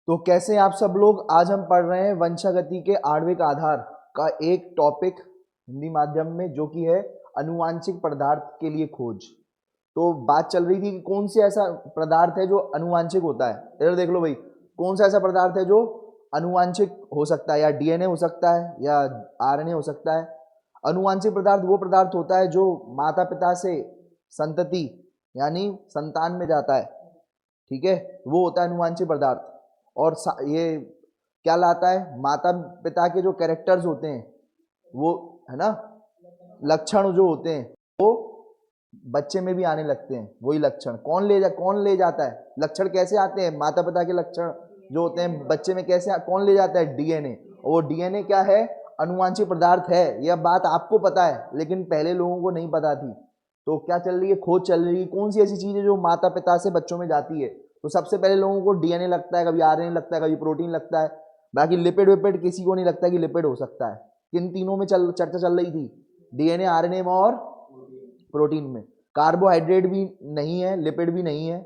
तो कैसे हैं आप सब लोग। आज हम पढ़ रहे हैं वंशागति के आणविक आधार का एक टॉपिक हिंदी माध्यम में, जो कि है अनुवांशिक पदार्थ के लिए खोज। तो बात चल रही थी कि कौन सा ऐसा पदार्थ है जो अनुवांशिक होता है। इधर देख लो भाई, कौन सा ऐसा पदार्थ है जो अनुवांशिक हो सकता है, या डीएनए हो सकता है या आरएनए हो सकता है। अनुवांशिक पदार्थ वो पदार्थ होता है जो माता पिता से संतति यानी संतान में जाता है, ठीक है, वो होता है अनुवांशिक पदार्थ। और ये क्या लाता है, माता पिता के जो कैरेक्टर्स होते हैं वो, है ना, लक्षण जो होते हैं वो बच्चे में भी आने लगते हैं। वही लक्षण कौन ले जाता है, लक्षण कैसे आते हैं, माता पिता के लक्षण जो होते हैं बच्चे में कैसे कौन ले जाता है, डीएनए। और वो डीएनए क्या है, अनुवांशिक पदार्थ है। यह बात आपको पता है लेकिन पहले लोगों को नहीं पता थी। तो क्या चल रही है, खोज चल रही है, कौन सी ऐसी चीज है जो माता पिता से बच्चों में जाती है। तो सबसे पहले लोगों को डीएनए लगता है, कभी आरएनए लगता है, कभी प्रोटीन लगता है। बाकी लिपिड विपिड किसी को नहीं लगता कि लिपिड हो सकता है। किन तीनों में चर्चा चल रही थी, डीएनए, आरएनए में और प्रोटीन में। कार्बोहाइड्रेट भी नहीं है, लिपिड भी नहीं है,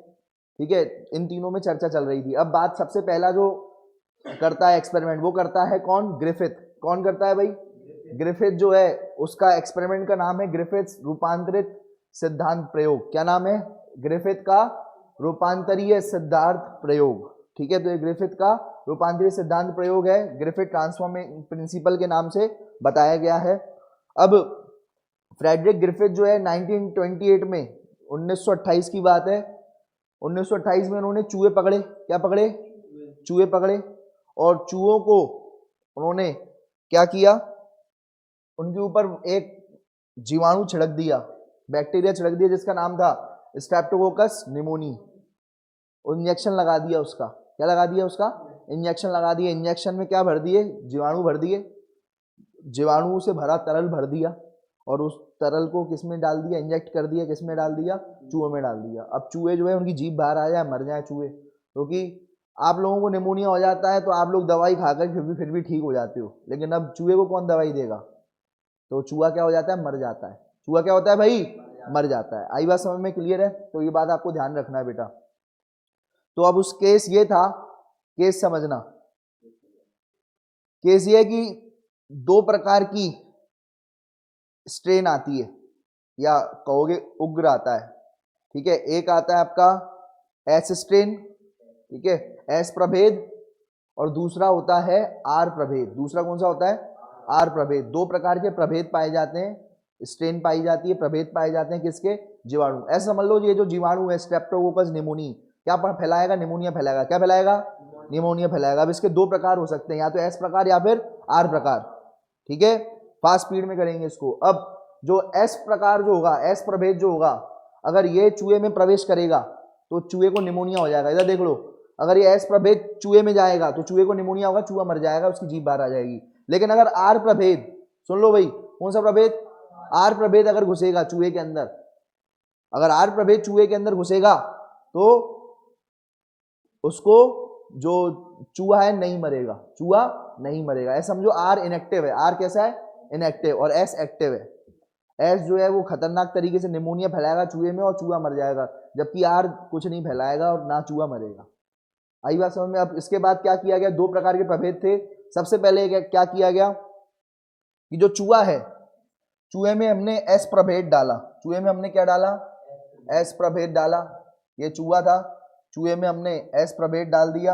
ठीक है। इन तीनों में चर्चा चल रही थी। अब बात, सबसे पहला जो करता है एक्सपेरिमेंट वो करता है कौन, ग्रिफिथ। कौन करता है भाई, ग्रिफिथ जो है उसका एक्सपेरिमेंट का नाम है ग्रिफिथ्स रूपांतरित सिद्धांत प्रयोग। क्या नाम है, ग्रिफिथ का रूपांतरीय सिद्धांत प्रयोग, ठीक है। तो ये ग्रिफिथ का रूपांतरीय सिद्धांत प्रयोग है, ग्रिफिथ ट्रांसफॉर्म प्रिंसिपल के नाम से बताया गया है। अब फ्रेडरिक ग्रिफिथ जो है 1928 में, 1928 की बात है, 1928 में उन्होंने चूहे पकड़े। क्या पकड़े, चूहे पकड़े। और चूहों को उन्होंने क्या किया, उनके ऊपर एक जीवाणु छिड़क दिया, बैक्टीरिया छिड़क दिया, जिसका नाम था स्ट्रेप्टोकोकस निमोनी। इंजेक्शन लगा दिया उसका। क्या लगा दिया उसका, इंजेक्शन लगा दिया। इंजेक्शन में क्या भर दिए, जीवाणु भर दिए, जीवाणु से भरा तरल भर दिया, और उस तरल को किस में डाल दिया, इंजेक्ट कर दिया, किस में डाल दिया, चूहे में डाल दिया। अब चूहे जो है उनकी जीभ बाहर आ जाए, मर जाए चूहे। क्योंकि आप लोगों को निमोनिया हो जाता है तो आप लोग दवाई खाकर फिर भी ठीक हो जाते हो, लेकिन अब चूहे को कौन दवाई देगा। तो चूहा क्या हो जाता है, मर जाता है। चूहा क्या होता है भाई, मर जाता है। आई बात समझ में, क्लियर है। तो ये बात आपको ध्यान रखना है बेटा। तो अब उस केस ये था, केस समझना, केस ये है कि दो प्रकार की स्ट्रेन आती है, या कहोगे उग्र आता है, ठीक है। एक आता है आपका एस स्ट्रेन, ठीक है, एस प्रभेद, और दूसरा होता है आर प्रभेद। दूसरा कौन सा होता है, आर प्रभेद। दो प्रकार के प्रभेद पाए जाते हैं, स्ट्रेन पाई जाती है, प्रभेद पाए जाते हैं, किसके, जीवाणु। ऐसा समझ लो, ये जो जीवाणु है स्ट्रेप्टोकोकस निमोनी, क्या फैलाएगा, निमोनिया फैलाएगा। क्या फैलाएगा, निमोनिया फैलाएगा। अब इसके दो प्रकार हो सकते हैं, या तो एस प्रकार या फिर आर प्रकार, ठीक है। फास्ट स्पीड में करेंगे इसको। अब जो एस प्रकार जो होगा, एस प्रभेद जो होगा, अगर ये चूहे में प्रवेश करेगा तो चूहे को निमोनिया हो जाएगा। इधर देख लो, अगर ये एस प्रभेद चूहे में जाएगा तो चूहे को निमोनिया होगा, चूहा मर जाएगा, उसकी जीभ बाहर आ जाएगी। लेकिन अगर आर प्रभेद, सुन लो भाई, कौन सा प्रभेद, आर प्रभेद अगर घुसेगा चूहे के अंदर, अगर आर प्रभेद चूहे के अंदर घुसेगा तो उसको, जो चूहा है, नहीं मरेगा, चूहा नहीं मरेगा। ऐसा समझो, आर इनएक्टिव है। आर कैसा है, इनएक्टिव, और एस एक्टिव है। एस जो है वो खतरनाक तरीके से निमोनिया फैलाएगा चूहे में और चूहा मर जाएगा, जबकि आर कुछ नहीं फैलाएगा और ना चूहा मरेगा। आई बात समझ में। अब इसके बाद क्या किया गया, दो प्रकार के प्रभेद थे। सबसे पहले क्या किया गया कि जो चूहा है, चूहे में हमने एस प्रभेद डाला। चूहे में हमने क्या डाला, एस प्रभेद डाला। ये चूहा था, चूहे में हमने एस प्रभेद डाल दिया,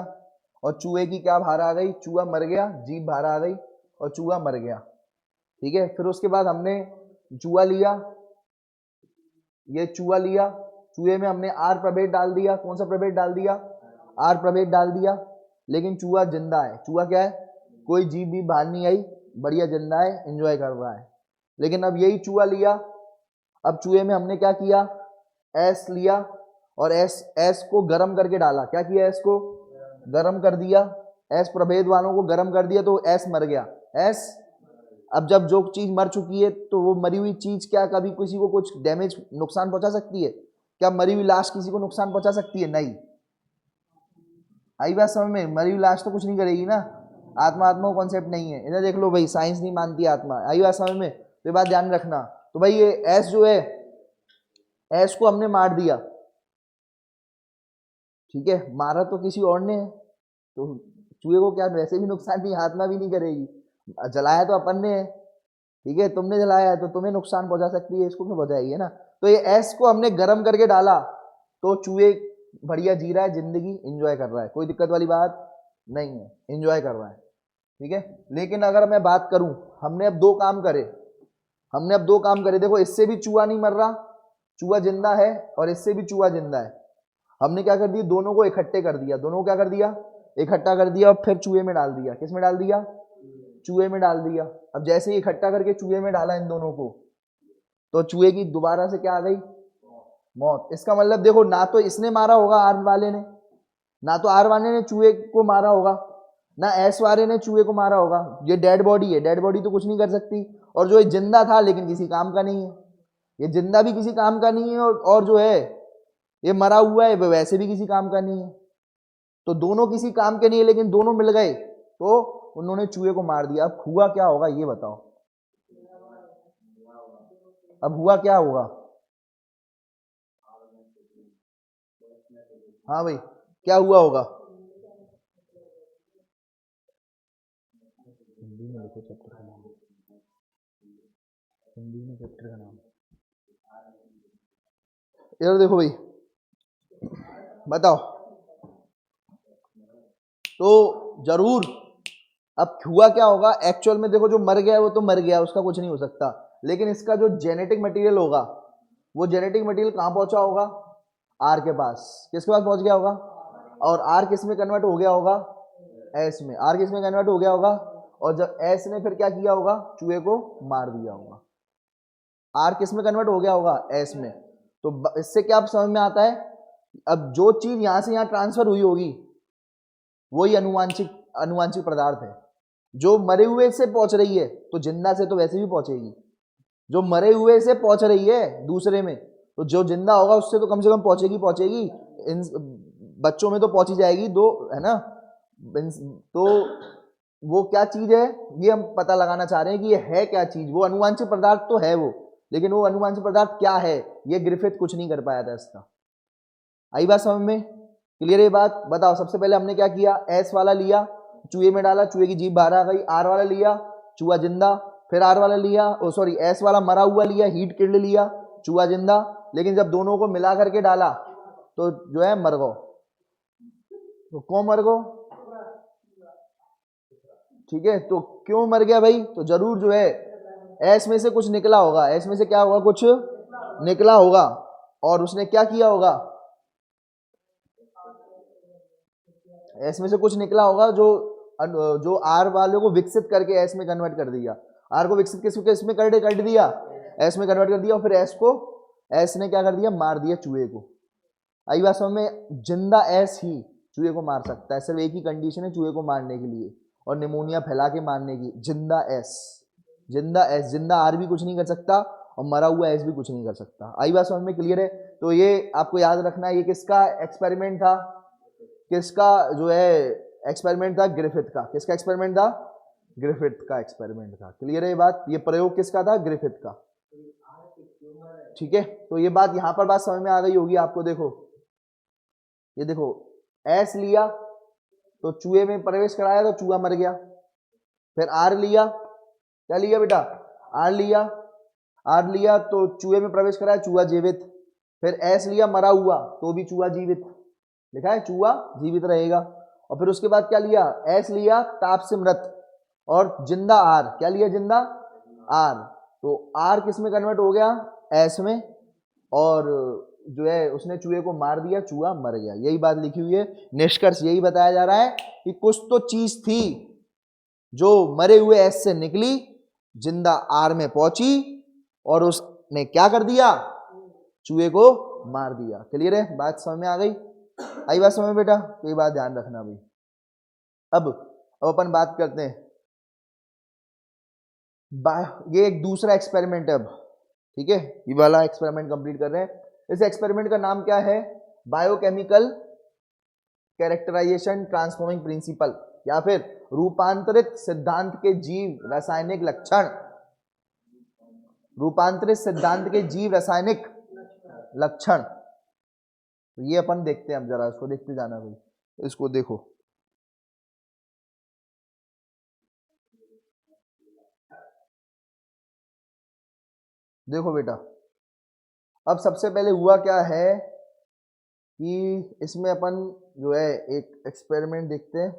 और चूहे की क्या बाहर आ गई, चूहा मर गया, जीभ बाहर आ गई और चूहा मर गया, ठीक है। फिर उसके बाद हमने चूहा लिया, ये चूहा लिया, चूहे में हमने आर प्रभेद डाल दिया। कौन सा प्रभेद डाल दिया, आर प्रभेद डाल दिया। लेकिन चूहा जिंदा है, चूहा क्या है, कोई जीभ भी बाहर नहीं आई, बढ़िया जिंदा है, एंजॉय कर रहा है। लेकिन अब यही चूहा लिया, अब चूहे में हमने क्या किया, एस लिया, और एस को गर्म करके डाला। क्या किया, एस को गर्म कर दिया, एस प्रभेद वालों को गर्म कर दिया, तो एस मर गया, एस। अब जब जो चीज मर चुकी है तो वो मरी हुई चीज क्या कभी किसी को कुछ डैमेज, नुकसान पहुंचा सकती है, क्या मरी हुई लाश किसी को नुकसान पहुंचा सकती है, नहीं। आई बात समझ में, मरी हुई लाश तो कुछ नहीं करेगी ना, आत्मा आत्मा को कॉन्सेप्ट नहीं है। इधर देख लो भाई, साइंस नहीं मानती आत्मा। आई बात समझ में, तो ये बात ध्यान रखना। तो भाई ये एस जो है, एस को हमने मार दिया, ठीक है, मारा तो किसी और ने है, तो चूहे को क्या वैसे भी नुकसान नहीं, आत्मा भी नहीं करेगी, जलाया तो अपन ने है, ठीक है, तुमने जलाया है तो तुम्हें नुकसान पहुंचा सकती है, इसको क्यों पहुंचाएगी, है ना। तो ये एस को हमने गर्म करके डाला तो चूहे बढ़िया जी रहा है, जिंदगी एंजॉय कर रहा है, कोई दिक्कत वाली बात नहीं है, एंजॉय कर रहा है, ठीक है। लेकिन अगर मैं बात करूं, हमने अब दो काम करे, देखो इससे भी चूहा नहीं मर रहा, चूहा जिंदा है, और इससे भी चूहा जिंदा है। हमने क्या कर दिया, दोनों को इकट्ठे कर दिया, दोनों को क्या कर दिया, इकट्ठा कर दिया, और फिर चूहे में डाल दिया। किस में डाल दिया, चूहे में डाल दिया। अब जैसे ही इकट्ठा करके चूहे में डाला इन दोनों को, तो चूहे की दोबारा से क्या आ गई, मौत। इसका मतलब देखो, ना तो इसने मारा होगा आर वाले ने, ना तो आर वाले ने चूहे को मारा होगा, ना एस वाले ने चूहे को मारा होगा। ये डेड बॉडी है, डेड बॉडी तो कुछ नहीं कर सकती। और जो ये जिंदा था लेकिन किसी काम का नहीं है, ये जिंदा भी किसी काम का नहीं है, और जो है ये मरा हुआ है वैसे भी किसी काम का नहीं है। तो दोनों किसी काम के नहीं है, लेकिन दोनों मिल गए तो उन्होंने चूहे को मार दिया। अब हुआ क्या होगा ये बताओ, अब हुआ क्या होगा। हाँ भाई, क्या हुआ होगा, हिंदी में लिखो चैप्टर का नाम, हिंदी में चैप्टर का नाम। इधर देखो भाई, बताओ। तो जरूर अब हुआ क्या होगा एक्चुअल में, देखो जो मर गया है वो तो मर गया, उसका कुछ नहीं हो सकता, लेकिन इसका जो जेनेटिक मटेरियल होगा, वो जेनेटिक मटेरियल कहाँ पहुंचा होगा, आर के पास। किसके पास पहुंच गया होगा, और आर किस में कन्वर्ट हो गया होगा, एस में। आर किस में कन्वर्ट हो गया होगा, और जब एस ने फिर क्या किया होगा, चूहे को मार दिया होगा। आर किस में कन्वर्ट हो गया होगा, एस में। तो इससे क्या समझ में आता है, अब जो चीज यहां से यहां ट्रांसफर हुई होगी वही अनुवांशिक पदार्थ है। जो मरे हुए से पहुंच रही है तो जिंदा से तो वैसे भी पहुंचेगी, जो मरे हुए से पहुंच रही है दूसरे में, तो जो जिंदा होगा उससे तो कम से कम पहुंचेगी। इन बच्चों में तो पहुंची जाएगी दो, है ना। तो वो क्या चीज है ये हम पता लगाना चाह रहे हैं कि ये है क्या चीज। वो अनुवांशिक पदार्थ तो है वो, लेकिन वो अनुवांशिक पदार्थ क्या है ये ग्रिफिथ कुछ नहीं कर पाया था इसका। आई बात समझ में, क्लियर है बात। बताओ, सबसे पहले हमने क्या किया, एस वाला लिया, चूहे में डाला, चूहे की जीभ बाहर आ गई। आर वाला लिया, चूहा जिंदा। फिर आर वाला लिया, ओ सॉरी एस वाला मरा हुआ लिया, हीट किल्ड लिया, चूहा जिंदा। लेकिन जब दोनों को मिला करके डाला तो जो है मर गो। तो कौन मर गो, ठीक है। तो क्यों मर गया भाई, तो जरूर जो है एस में से कुछ निकला होगा, एस में से क्या होगा, कुछ निकला होगा, और उसने क्या किया होगा, एस में से कुछ निकला होगा जो आर वाले को विकसित करके एस में कन्वर्ट कर दिया। आर को विकसित किस में कर दिया, एस में कन्वर्ट कर दिया, और फिर एस ने क्या कर दिया, मार दिया चूहे को। आई बात समझ में, जिंदा एस ही चूहे को मार सकता है, सिर्फ एक ही कंडीशन है चूहे को मारने के लिए, और निमोनिया फैला के मारने की। जिंदा एस, जिंदा आर भी कुछ नहीं कर सकता, और मरा हुआ एस भी कुछ नहीं कर सकता। आई बात समझ में, क्लियर है। तो ये आपको याद रखना है, ये किसका एक्सपेरिमेंट था, किसका जो है एक्सपेरिमेंट था, ग्रिफिथ का। किसका एक्सपेरिमेंट था, ग्रिफिथ का एक्सपेरिमेंट था। क्लियर है ये बात, ये प्रयोग किसका था, ग्रिफिथ का, ठीक है। तो ये बात यहां पर बात समझ में आ गई होगी आपको। देखो ये देखो, एस लिया तो चूहे में प्रवेश कराया तो चूहा मर गया। फिर आर लिया, क्या लिया बेटा, आर लिया तो चूहे में प्रवेश कराया, चूहा जीवित। फिर एस लिया, मरा हुआ तो भी चूहा जीवित, लिखा है चूहा जीवित रहेगा। और फिर उसके बाद क्या लिया, एस लिया ताप से मृत, और जिंदा आर, क्या लिया, जिंदा आर। तो आर किस में कन्वर्ट हो गया, एस में, और जो है उसने चूहे को मार दिया, चूहा मर गया। यही बात लिखी हुई है। निष्कर्ष यही बताया जा रहा है कि कुछ तो चीज थी जो मरे हुए एस से निकली, जिंदा आर में पहुंची, और उसने क्या कर दिया, चूहे को मार दिया। क्लियर है बात, समझ में आ गई। आई बात समझ में बेटा, तो ये बात ध्यान रखना भाई। अब अपन बात करते हैं, ये एक दूसरा एक्सपेरिमेंट है अब, ठीक है। ये वाला एक्सपेरिमेंट कंप्लीट कर रहे हैं। इस एक्सपेरिमेंट का नाम क्या है, बायोकेमिकल कैरेक्टराइजेशन ट्रांसफॉर्मिंग प्रिंसिपल, या फिर रूपांतरित सिद्धांत के जीव रासायनिक लक्षण, रूपांतरित सिद्धांत के जीव रासायनिक लक्षण। तो ये अपन देखते हैं, हम जरा इसको देखते जाना भाई, इसको देखो। देखो बेटा, अब सबसे पहले हुआ क्या है कि इसमें अपन जो है एक एक्सपेरिमेंट देखते हैं।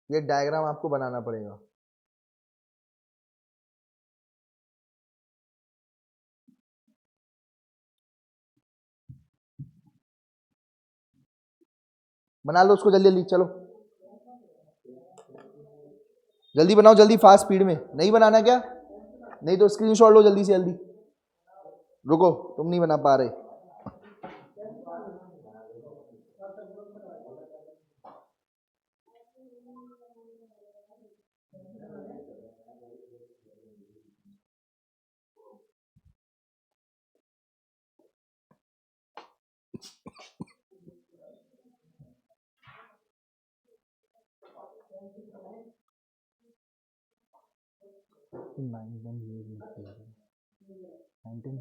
ये डायग्राम आपको बनाना पड़ेगा। बना लो उसको, जल्दी जल्दी चलो, जल्दी बनाओ, जल्दी फास्ट स्पीड में। नहीं बनाना क्या? नहीं तो स्क्रीनशॉट लो जल्दी से जल्दी। रुको, तुम नहीं बना पा रहे।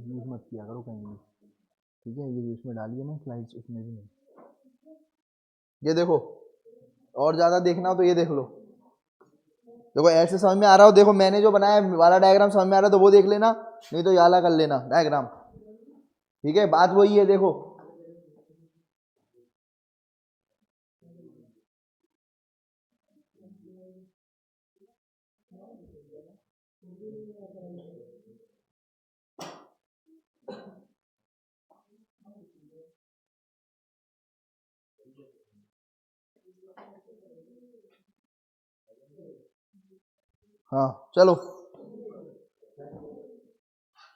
यूज मत किया करो कहीं भी, ठीक है? ये इसमें डालिए ना स्लाइड्स, उसमें भी नहीं। ये देखो, और ज्यादा देखना हो तो ये देख लो। देखो ऐसे समझ में आ रहा हो, देखो मैंने जो बनाया वाला डायग्राम समझ में आ रहा है तो वो देख लेना, नहीं तो ये वाला कर लेना डायग्राम, ठीक है? बात वही है, देखो। हाँ चलो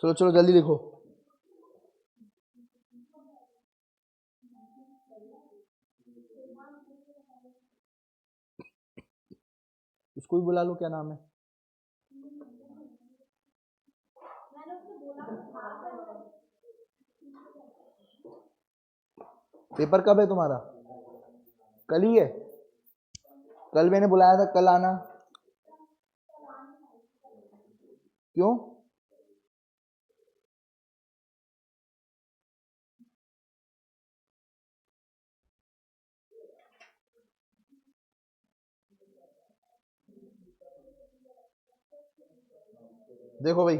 चलो चलो जल्दी लिखो। उसको भी बुला लो, क्या नाम है? पेपर कब है तुम्हारा? कल ही है? कल मैंने बुलाया था, कल आना। क्यों? देखो भाई,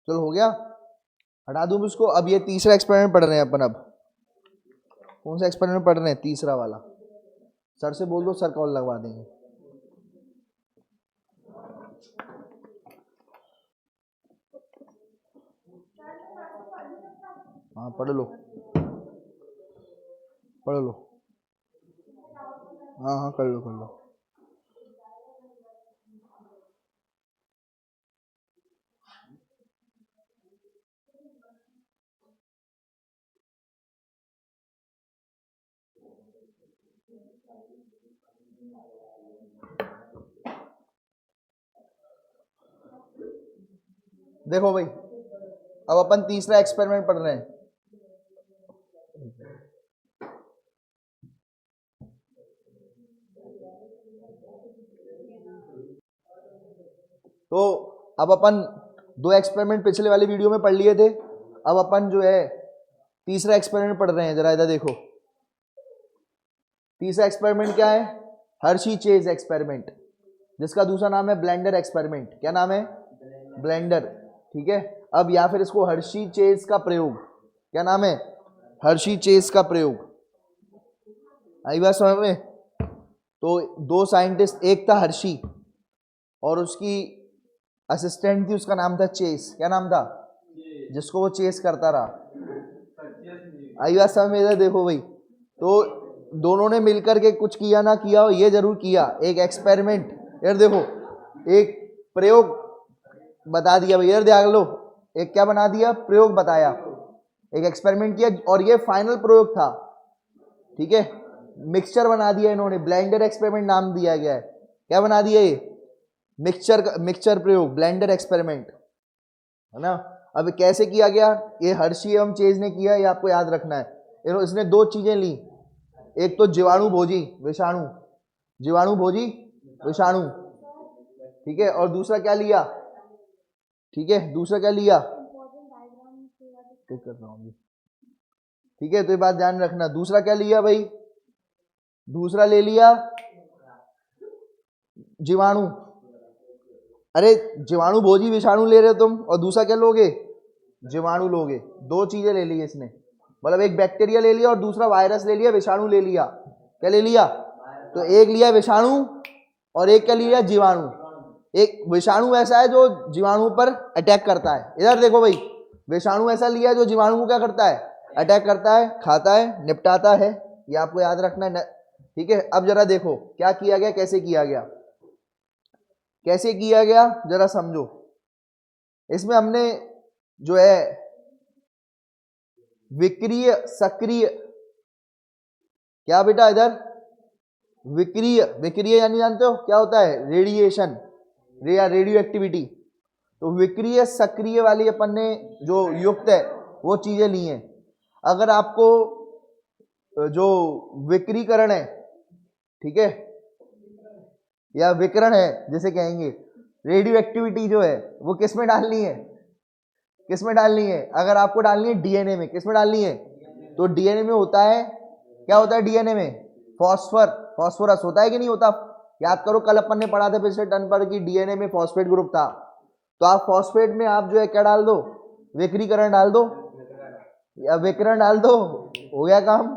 चलो हो गया, हटा दूं उसको। अब ये तीसरा एक्सपेरिमेंट पढ़ रहे हैं अपन। अब कौन सा एक्सपेरिमेंट पढ़ रहे हैं? तीसरा वाला। सर से बोल दो, सर कॉल लगवा देंगे। हाँ पढ़ लो, पढ़ लो। हाँ हाँ कर लो कर लो। देखो भाई, अब अपन तीसरा एक्सपेरिमेंट पढ़ रहे हैं। तो अब अपन दो एक्सपेरिमेंट पिछले वाली वीडियो में पढ़ लिए थे। अब अपन जो है तीसरा एक्सपेरिमेंट पढ़ रहे हैं। जरा इधर देखो, तीसरा एक्सपेरिमेंट क्या है? हर्शी चेज एक्सपेरिमेंट, जिसका दूसरा नाम है ब्लेंडर एक्सपेरिमेंट। क्या नाम है? ब्लेंडर, ठीक है? अब या फिर इसको हर्शी चेज का प्रयोग, क्या नाम है? हर्शी चेज का प्रयोग। आई बात समझ में? तो दो साइंटिस्ट, एक था हर्शी और उसकी असिस्टेंट थी, उसका नाम था चेस। क्या नाम था? जिसको वो चेस करता रहा। आई बात समझ में? इधर देखो भाई, तो दोनों ने मिलकर के कुछ किया ना किया, ये जरूर किया, एक एक्सपेरिमेंट। यार देखो, एक प्रयोग बता दिया भाई, यार देख लो, एक क्या बना दिया? प्रयोग बताया, एक एक्सपेरिमेंट किया और ये फाइनल प्रयोग था, ठीक है? मिक्सचर बना दिया इन्होंने, ब्लेंडर एक्सपेरिमेंट नाम दिया गया है। क्या बना दिया ये? मिक्सचर प्रयोग, ब्लेंडर एक्सपेरिमेंट, है ना। अब कैसे किया गया, ये हर्शी एवं चेज ने किया, ये आपको याद रखना है। इसने दो चीजें ली, एक तो जीवाणु भोजी विषाणु, जीवाणु भोजी विषाणु, ठीक है, और दूसरा क्या लिया, ठीक है, दूसरा क्या लिया, कर रहा हूँ, ठीक है, तो ये बात ध्यान रखना। दूसरा क्या लिया भाई, दूसरा ले लिया जीवाणु। अरे जीवाणु भोजी विषाणु ले रहे हो तुम, और दूसरा क्या लोगे, जीवाणु लोगे। दो चीजें ले ली इसने, मतलब एक बैक्टीरिया ले लिया और दूसरा वायरस ले लिया, विषाणु ले लिया। क्या ले लिया, तो एक लिया विषाणु और एक क्या लिया, जीवाणु। एक विषाणु ऐसा है जो जीवाणु पर अटैक करता है, इधर देखो भाई, विषाणु ऐसा लिया जो जीवाणु को क्या करता है, अटैक करता है, खाता है, निपटाता है, ये आपको याद रखना है, ठीक है। अब जरा देखो क्या किया गया, कैसे किया गया, कैसे किया गया, जरा समझो। इसमें हमने जो है विक्रिय सक्रिय, क्या बेटा इधर, विक्रिय, विक्रिय यानी जानते हो क्या होता है, रेडिएशन या रेडियो एक्टिविटी। तो विक्रिय सक्रिय वाली अपन ने जो युक्त है वो चीजें ली हैं। अगर आपको जो विक्रीकरण है, ठीक है, या विकरण है जैसे कहेंगे, रेडियो एक्टिविटी जो है वो किस में डालनी है, किस में डालनी है, अगर आपको डालनी है डीएनए में, किस में डालनी है, तो डीएनए में होता है, क्या होता है डीएनए में, फॉस्फोरस होता है कि नहीं होता। याद करो कल अपन ने पढ़ा था पिछले टर्न पर कि डीएनए में फॉस्फेट ग्रुप था, तो आप फॉस्फेट में आप जो है क्या डाल दो, विक्रीकरण डाल दो या विकरण डाल दो, हो गया काम,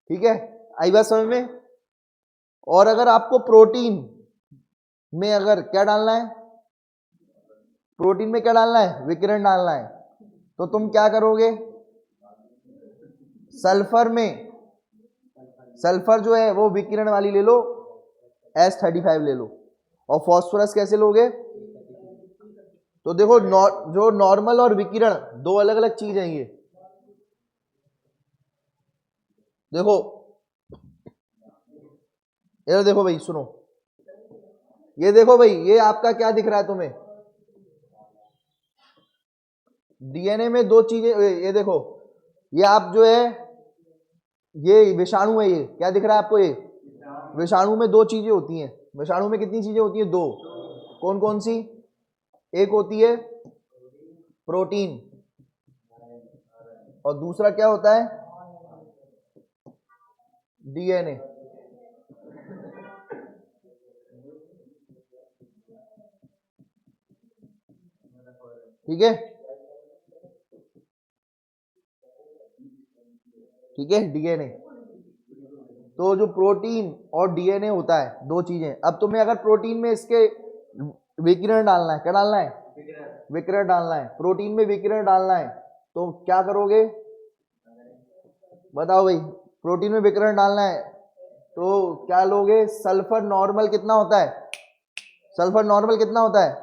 ठीक है, आई बात समझ में। और अगर आपको प्रोटीन में अगर क्या डालना है, प्रोटीन में क्या डालना है, विकिरण डालना है, तो तुम क्या करोगे, सल्फर में, सल्फर जो है वो विकिरण वाली ले लो, S35 ले लो, और फॉस्फोरस कैसे लोगे, तो देखो जो नॉर्मल और विकिरण दो अलग अलग चीज है ये, देखो ये देखो भाई सुनो, ये देखो भाई, ये आपका क्या दिख रहा है तुम्हें, डीएनए में दो चीजें, ये देखो, ये आप जो है ये विषाणु है, ये क्या दिख रहा है आपको, ये विषाणु में दो चीजें होती हैं, विषाणु में कितनी चीजें होती हैं, दो, कौन कौन सी, एक होती है प्रोटीन और दूसरा क्या होता है, डीएनए, ठीक है, ठीक है, डीएनए। तो जो प्रोटीन और डीएनए होता है दो चीजें, अब तुम्हें अगर प्रोटीन में इसके विकिरण डालना है, क्या डालना है, विकिरण डालना है, प्रोटीन में विकिरण डालना है, तो क्या करोगे, बताओ भाई, प्रोटीन में विकिरण डालना है तो क्या लोगे, सल्फर नॉर्मल कितना होता है, सल्फर नॉर्मल कितना होता है,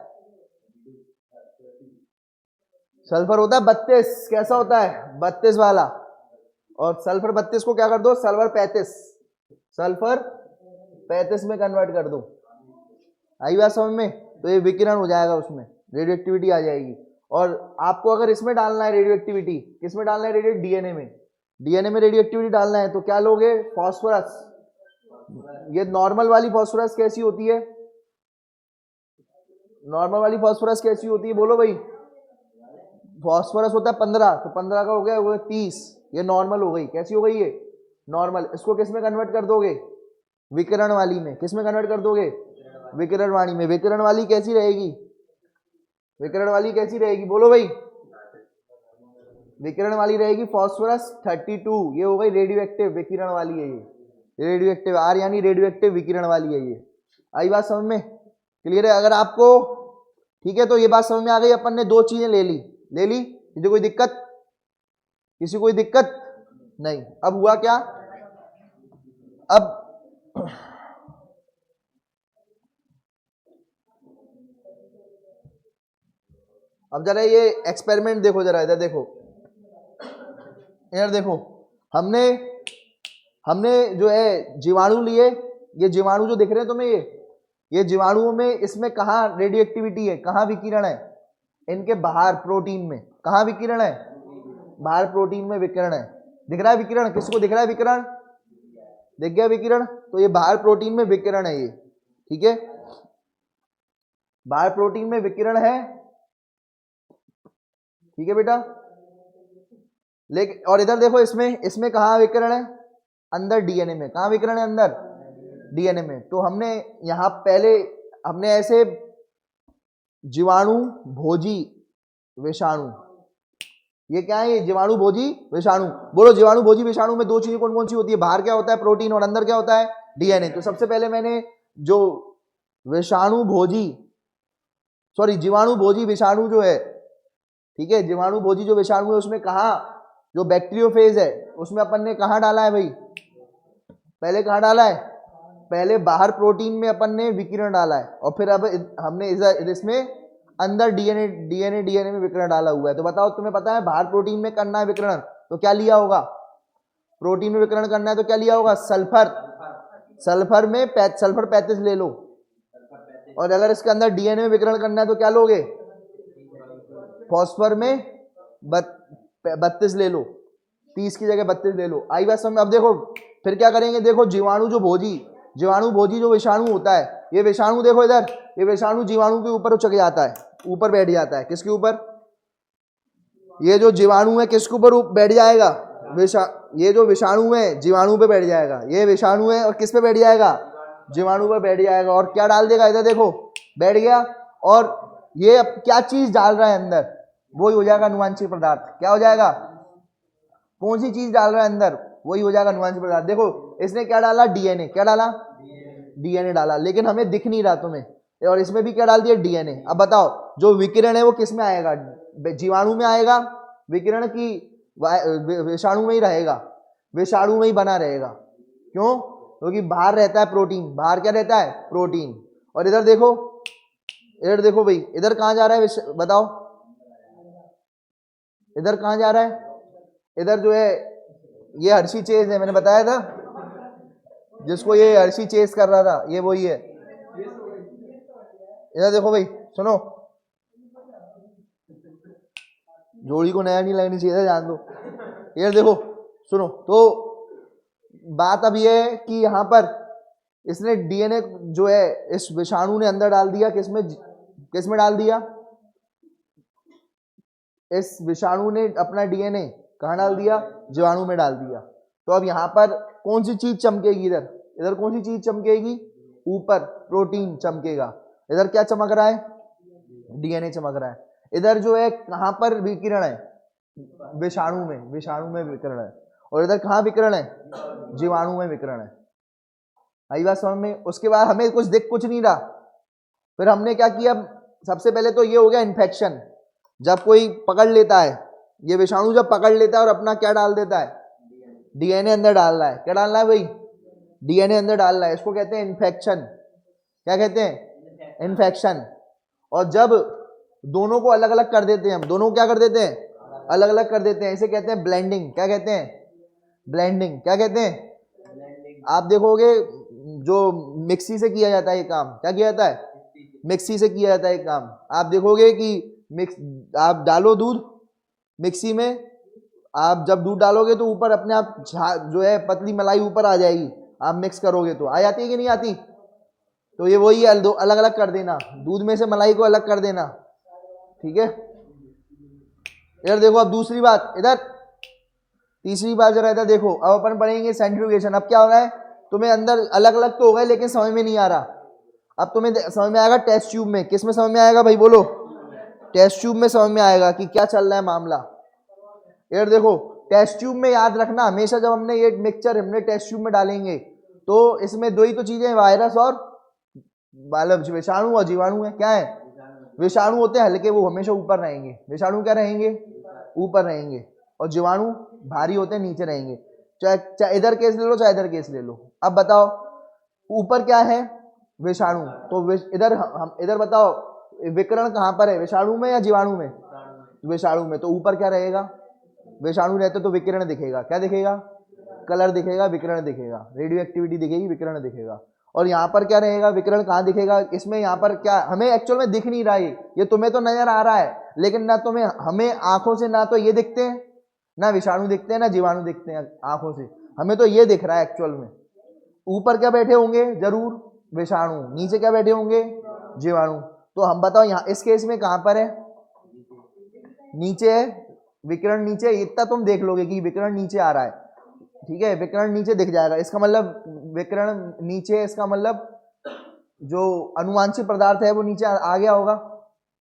सल्फर होता है 32, कैसा होता है 32 वाला, और सल्फर 32 को क्या कर दो, सल्फर 35, सल्फर 35 में कन्वर्ट कर दो, आई बात समझ में। तो ये विकिरण हो जाएगा, उसमें रेडियो एक्टिविटी आ जाएगी। और आपको अगर इसमें डालना है रेडियो एक्टिविटी, किसमें डालना है, रेडियो डीएनए में, डीएनए में रेडियो एक्टिविटी डालना है, तो क्या लोगे, फॉस्फोरस। ये नॉर्मल वाली फॉस्फोरस कैसी होती है, नॉर्मल वाली फॉस्फोरस कैसी होती है, बोलो भाई, फॉस्फोरस होता है 15, तो 15 का हो गया वो 30, ये नॉर्मल हो गई, कैसी हो गई ये नॉर्मल। इसको किस में कन्वर्ट कर दोगे, विकिरण वाली में, किस में कन्वर्ट कर दोगे, विकिरण वाली में। विकिरण वाली कैसी रहेगी, विकिरण वाली कैसी रहेगी, बोलो भाई, विकिरण वाली रहेगी फॉस्फोरस 32, ये हो गई रेडियो एक्टिव विकिरण वाली है, ये रेडियो एक्टिव, आर यानी रेडियो एक्टिव विकिरण वाली है ये। आई बात समझ में, क्लियर है। अगर आपको ठीक है, तो ये बात समझ में आ गई, अपन ने दो चीजें ले ली, ले ली, किसी कोई दिक्कत, किसी कोई दिक्कत नहीं। अब हुआ क्या, अब जरा ये एक्सपेरिमेंट देखो, जरा इधर देखो, इधर देखो, हमने हमने जो है जीवाणु लिए, ये जीवाणु जो दिख रहे हैं तुम्हें, ये जीवाणुओं में, इसमें कहाँ रेडियो एक्टिविटी है, कहाँ विकिरण है, इनके बाहर प्रोटीन में, कहाँ विकिरण है, बाहर प्रोटीन में विकिरण है। दिख रहा है विकिरण, किसको दिख रहा है विकिरण, दिख गया विकिरण, तो ये बाहर प्रोटीन में विकिरण है ये, ठीक है, बाहर प्रोटीन में विकिरण है, ठीक है बेटा। लेकिन और इधर देखो, इसमें इसमें कहाँ विकिरण है, अंदर डीएनए में, कहाँ विकिरण है, अंदर डीएनए में। तो हमने यहां पहले हमने ऐसे जीवाणु भोजी विषाणु, ये क्या है, ये जीवाणु भोजी विषाणु। बोलो जीवाणु भोजी विषाणु में दो चीजें कौन कौन सी होती है, बाहर क्या होता है प्रोटीन और अंदर क्या होता है डीएनए। तो सबसे पहले मैंने जो विषाणु भोजी, सॉरी जीवाणु भोजी विषाणु जो है, ठीक है, जीवाणु भोजी जो विषाणु है उसमें कहा, जो बैक्टीरियोफेज है उसमें अपन ने कहा डाला है भाई, पहले कहा डाला है, पहले बाहर प्रोटीन में अपन ने विकिरण डाला है, और फिर अब हमने इसमें अंदर डीएनए में विकिरण डाला हुआ है। तो बताओ, तुम्हें पता है बाहर प्रोटीन में करना है विकिरण, तो क्या लिया होगा, प्रोटीन में विकिरण करना है तो क्या लिया होगा, सल्फर, सल्फर में सल्फर 35 ले लो, और अगर इसके अंदर डीएनए में विकिरण करना है तो क्या लोगे, फॉस्फर में 32 ले लो, 30 की जगह 32 ले लो। आई बात समझ में। अब देखो फिर क्या करेंगे, देखो जीवाणु भोजी जो विषाणु होता है, ये विषाणु देखो इधर, ये विषाणु जीवाणु के ऊपर उचक जाता है, ऊपर बैठ जाता है, किसके ऊपर, ये जो जीवाणु है किसके ऊपर बैठ जाएगा, ये जो विषाणु है जीवाणु पे बैठ जाएगा, ये विषाणु है और किस पे बैठ जाएगा, जीवाणु पर बैठ जाएगा, और क्या डाल देगा, इधर देखो बैठ गया, और ये अब क्या चीज डाल रहा है अंदर, वही हो जाएगा अनुवांशिक पदार्थ। क्या हो जाएगा, कौन सी चीज डाल रहा है अंदर, वही हो जाएगा अनुवांशिक पदार्थ। देखो इसने क्या डाला, डीएनए, क्या डाला, डीएनए डाला, लेकिन हमें दिख नहीं रहा तुम्हें, और इसमें भी क्या डाल दिया, डीएनए। अब बताओ जो विकिरण है वो किस में आएगा, जीवाणु में आएगा विकिरण की, विषाणु में ही रहेगा, विषाणु में ही बना रहेगा, क्यों, क्योंकि बाहर रहता है प्रोटीन, बाहर क्या रहता है प्रोटीन। और इधर देखो भाई, इधर कहां जा रहा है बताओ, इधर कहां जा रहा है, इधर जो है ये हर्षी चेज है, मैंने बताया था जिसको ये हर्षी चेज कर रहा था, ये वही है। इधर देखो भाई, सुनो, जोड़ी को नया नहीं लगनी चाहिए, जान दो। इधर देखो सुनो, तो बात अब ये है कि यहाँ पर इसने डीएनए जो है इस विषाणु ने अंदर डाल दिया, किसमें डाल दिया, इस विषाणु ने अपना डीएनए कहाँ डाल दिया, जीवाणु में डाल दिया। तो अब यहाँ पर कौन सी चीज चमकेगी, इधर कौन सी चीज चमकेगी, वर प्रोटीन चमकेगा, इधर क्या चमक रहा है, डीएनए चमक रहा है। इधर जो है कहां पर विकिरण है, विषाणु में विकिरण है, और इधर कहां विकिरण है, जीवाणु में विकिरण है। आई बात समझ में। उसके बाद हमें कुछ नहीं रहा, फिर हमने क्या किया, सबसे पहले तो ये हो गया इन्फेक्शन, जब कोई पकड़ लेता है, ये विषाणु जब पकड़ लेता है और अपना क्या डाल देता है, डीएनए अंदर डाल रहा है, क्या डाल रहा है भाई, डीएनए अंदर डाल रहा है, इसको कहते हैं इन्फेक्शन। क्या कहते हैं, इन्फेक्शन। और जब दोनों को अलग अलग कर देते हैं हम, दोनों को क्या कर देते हैं, अलग अलग कर देते हैं, इसे कहते हैं ब्लेंडिंग। क्या कहते हैं, ब्लेंडिंग। क्या कहते हैं, आप देखोगे जो मिक्सी से किया जाता है ये काम, क्या किया जाता है, मिक्सी से किया जाता है ये काम। आप देखोगे कि आप डालो दूध मिक्सी में, आप जब दूध डालोगे तो ऊपर अपने आप जो है पतली मलाई ऊपर आ जाएगी, आप मिक्स करोगे तो आ जाती है कि नहीं आती। तो ये वही है, अलग अलग कर देना, दूध में से मलाई को अलग कर देना, ठीक है। इधर देखो, अब दूसरी बात, इधर तीसरी बात जरा इधर देखो, अब अपन पढ़ेंगे सेंट्रीफ्यूगेशन। अब क्या हो रहा है, तुम्हें अंदर अलग अलग तो हो गए लेकिन समझ में नहीं आ रहा, अब तुम्हें समझ में आएगा टेस्ट ट्यूब में। किस में समझ में आएगा भाई, बोलो, टेस्ट ट्यूब में समझ में आएगा कि क्या चल रहा है मामला। इधर देखो, टेस्ट ट्यूब में याद रखना हमेशा, जब हमने ये मिक्सचर हमने टेस्ट ट्यूब में डालेंगे तो इसमें दो ही तो चीजें, वायरस और विषाणु और जीवाणु है। क्या है, विषाणु होते हैं हल्के, वो हमेशा ऊपर रहेंगे, विषाणु क्या रहेंगे, ऊपर रहेंगे, और जीवाणु भारी होते हैं नीचे रहेंगे। चाहे इधर केस ले लो चाहे इधर केस ले लो। अब बताओ ऊपर क्या है, विषाणु, तो इधर हम इधर बताओ विकिरण कहां पर है, विषाणु में या जीवाणु में, विषाणु में। तो ऊपर क्या रहेगा, विषाणु रहते तो विकिरण दिखेगा, क्या दिखेगा, कलर दिखेगा, विकिरण दिखेगा, रेडियो एक्टिविटी दिखेगी, विकिरण दिखेगा। और यहाँ पर क्या रहेगा, विकिरण कहाँ दिखेगा इसमें, यहाँ पर क्या हमें एक्चुअल में दिख नहीं रहा है, ये तुम्हें तो नजर आ रहा है लेकिन ना तुम्हें, हमें आंखों से ना तो ये दिखते हैं, ना विषाणु दिखते हैं, ना जीवाणु दिखते हैं आंखों से, हमें तो ये दिख रहा है एक्चुअल में। ऊपर क्या बैठे होंगे, जरूर विषाणु, नीचे क्या बैठे होंगे, जीवाणु। तो हम बताओ यहाँ इस केस में कहां पर है, नीचे है, विकिरण नीचे, इतना तुम देख लोगे कि विकिरण नीचे आ रहा है, ठीक है, विकिरण नीचे दिख जाएगा, इसका मतलब विकिरण नीचे है, इसका मतलब जो अनुवांशिक पदार्थ है वो नीचे आ गया होगा।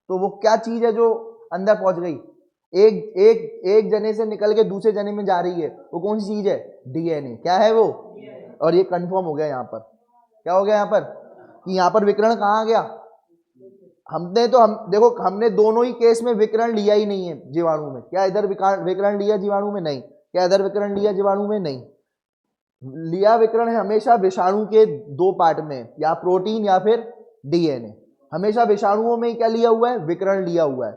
तो वो क्या चीज है जो अंदर पहुंच गई, एक एक एक जने से निकल के दूसरे जने में जा रही है, वो कौन सी चीज है, डीएनए। क्या है वो, और ये कंफर्म हो गया यहाँ पर, क्या हो गया यहाँ पर कि यहाँ पर विकिरण कहाँ आ गया, हमने तो हम देखो हमने दोनों ही केस में विकिरण लिया ही नहीं है जीवाणु में, क्या इधर विकिरण लिया जीवाणु में, नहीं, क्या इधर विकिरण लिया जीवाणु में, नहीं लिया। विकिरण है हमेशा विषाणु के दो पार्ट में, या प्रोटीन या फिर डीएनए, हमेशा विषाणुओं में ही क्या लिया हुआ है, विकिरण लिया हुआ है।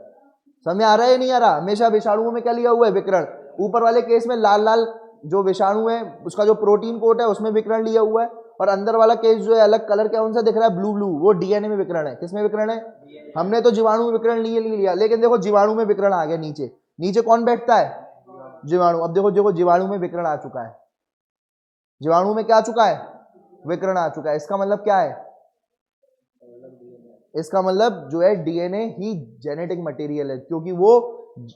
समझ आ रहा है नहीं आ रहा, हमेशा विषाणुओं में क्या लिया हुआ है, विकिरण। ऊपर वाले केस में लाल लाल जो विषाणु है उसका जो प्रोटीन कोट है उसमें विकिरण लिया हुआ है, और अंदर वाला केस जो है अलग कलर क्या उनसा दिख रहा है, ब्लू ब्लू, वो डीएनए में विकिरण है। किसमें विकिरण है, हमने तो जीवाणु में विकिरण लिए नहीं लिया, लेकिन देखो जीवाणु में विकिरण आ गया नीचे, नीचे कौन बैठता है, जीवाणु। अब देखो देखो जीवाणु में विकिरण आ चुका है, जीवाणु में क्या आ चुका है, विकिरण आ चुका है। इसका मतलब क्या है, इसका मतलब जो है डीएनए ही जेनेटिक मटेरियल है, क्योंकि वो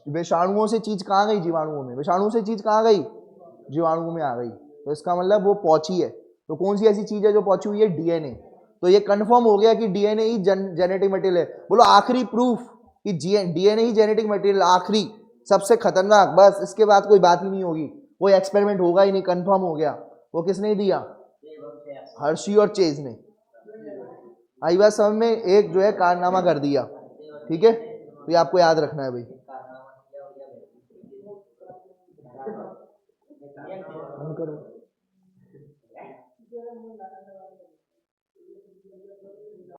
विषाणुओं से चीज कहाँ गई, जीवाणुओं में, विषाणु से चीज कहाँ गई, जीवाणु में आ गई। तो इसका मतलब वो पहुंची है। तो कौन सी ऐसी चीज है जो पहुंची हुई है, डीएनए। तो ये कंफर्म हो गया कि डीएनए ही जेनेटिक मटेरियल है। बोलो आखिरी प्रूफ कि डीएनए ही जेनेटिक मटेरियल, आखिरी सबसे खतरनाक, बस इसके बाद कोई बात ही नहीं होगी, कोई एक्सपेरिमेंट होगा ही नहीं, कंफर्म हो गया। वो किसने दिया, हर्शी और चेज ने। आई बात समझ में, एक जो है कारनामा कर दिया, ठीक है, तो ये आपको याद रखना है भाई।